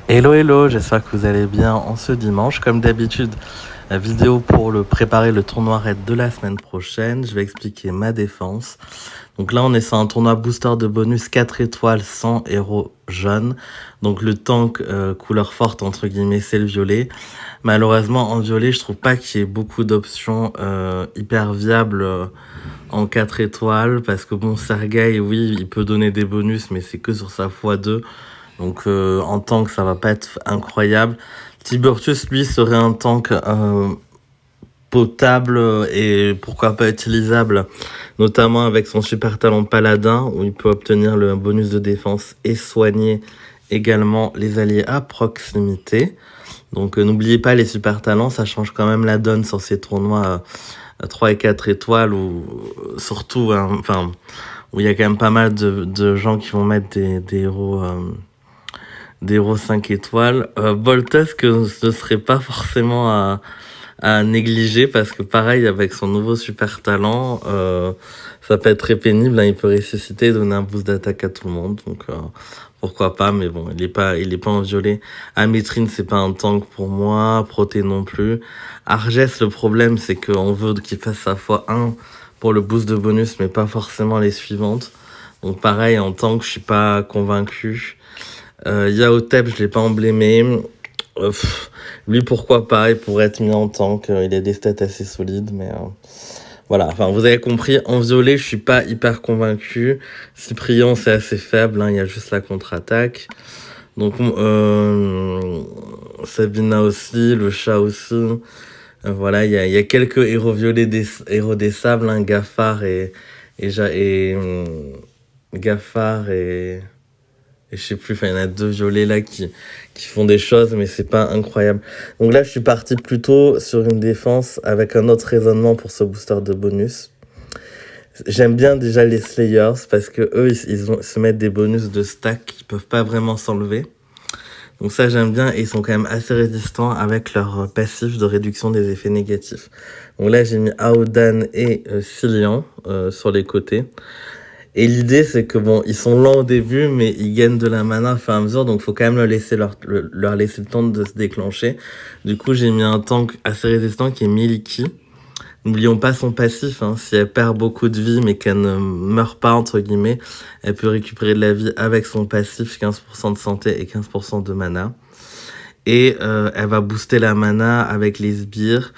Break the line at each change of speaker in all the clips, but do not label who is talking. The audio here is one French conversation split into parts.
Hello hello, j'espère que vous allez bien en ce dimanche. Comme d'habitude, la vidéo pour préparer le tournoi raid de la semaine prochaine. Je vais expliquer ma défense. Donc là, on est sur un tournoi booster de bonus 4 étoiles sans héros jaune. Donc le tank couleur forte, entre guillemets, c'est le violet. Malheureusement, en violet, je trouve pas qu'il y ait beaucoup d'options hyper viables en 4 étoiles. Parce que bon, Sergei, oui, il peut donner des bonus, mais c'est que sur sa x2. Donc en tank, ça va pas être incroyable. Tiburtius, lui, serait un tank potable et pourquoi pas utilisable, notamment avec son super talent paladin, où il peut obtenir le bonus de défense et soigner également les alliés à proximité. Donc n'oubliez pas les super talents, ça change quand même la donne sur ces tournois à 3 et 4 étoiles, ou surtout, enfin, où il y a quand même pas mal de gens qui vont mettre des héros... des héros 5 étoiles. Boltos, que ce serait pas forcément à négliger, parce que pareil, avec son nouveau super talent, ça peut être très pénible, hein, il peut ressusciter et donner un boost d'attaque à tout le monde, donc pourquoi pas, mais bon, il est pas en violet. Amétrine, c'est pas un tank pour moi, Proté non plus. Arges, le problème, c'est qu'on veut qu'il fasse sa x1 pour le boost de bonus, mais pas forcément les suivantes. Donc pareil, en tank, je suis pas convaincu. Yaotep, je l'ai pas emblémé. Lui, pourquoi pas, il pourrait être mis en tank. Il a des stats assez solides, mais voilà. Enfin, vous avez compris, en violet, je suis pas hyper convaincu. Cyprien, c'est assez faible, hein, il y a juste la contre-attaque. Donc, Sabina aussi, le chat aussi. Voilà, il y a quelques héros violets, héros des sables, hein, Gaffard Gaffard et je sais plus, enfin, il y en a deux violets là qui font des choses, mais c'est pas incroyable. Donc là, je suis parti plutôt sur une défense avec un autre raisonnement pour ce booster de bonus. J'aime bien déjà les Slayers parce que eux, ils se mettent des bonus de stack qui peuvent pas vraiment s'enlever. Donc ça, j'aime bien, et ils sont quand même assez résistants avec leur passif de réduction des effets négatifs. Donc là, j'ai mis Aodan et Cillian sur les côtés. Et l'idée, c'est que bon, ils sont lents au début, mais ils gagnent de la mana au fur et à mesure, donc faut quand même leur laisser le temps de se déclencher. Du coup, j'ai mis un tank assez résistant qui est Miliki. N'oublions pas son passif, hein. Si elle perd beaucoup de vie, mais qu'elle ne meurt pas, entre guillemets, elle peut récupérer de la vie avec son passif, 15% de santé et 15% de mana. Et elle va booster la mana avec les sbires,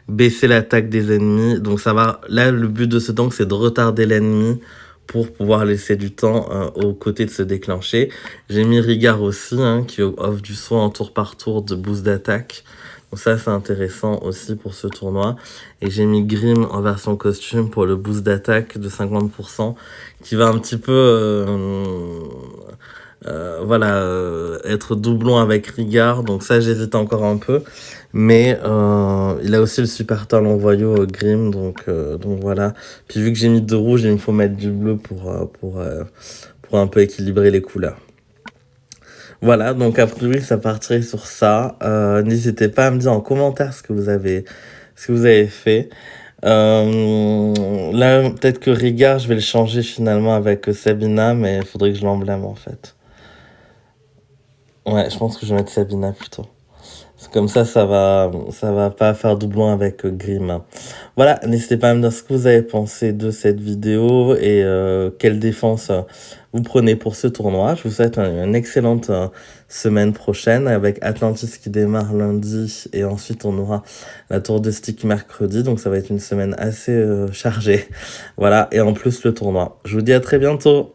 baisser l'attaque des ennemis. Donc ça va. Là, le but de ce tank, c'est de retarder l'ennemi pour pouvoir laisser du temps aux côtés de se déclencher. J'ai mis Rigard aussi, hein, qui offre du soin en tour par tour de boost d'attaque. Donc ça, c'est intéressant aussi pour ce tournoi. Et j'ai mis Grim en version costume pour le boost d'attaque de 50%, qui va un petit peu... être doublon avec Rigard, donc ça j'hésite encore un peu, mais il a aussi le super talent voyau Grim, donc voilà. Puis vu que j'ai mis de rouge, il me faut mettre du bleu pour un peu équilibrer les couleurs. Voilà, donc a priori ça partirait sur ça. N'hésitez pas à me dire en commentaire ce que vous avez fait. Là, peut-être que Rigard, je vais le changer finalement avec Sabina, mais il faudrait que je l'emblème en fait. Ouais, je pense que je vais mettre Sabina plutôt. Comme ça va pas faire doublon avec Grim. Voilà, n'hésitez pas à me dire ce que vous avez pensé de cette vidéo et quelle défense vous prenez pour ce tournoi. Je vous souhaite une excellente semaine prochaine avec Atlantis qui démarre lundi, et ensuite on aura la tour de stick mercredi. Donc ça va être une semaine assez chargée. Voilà, et en plus le tournoi. Je vous dis à très bientôt.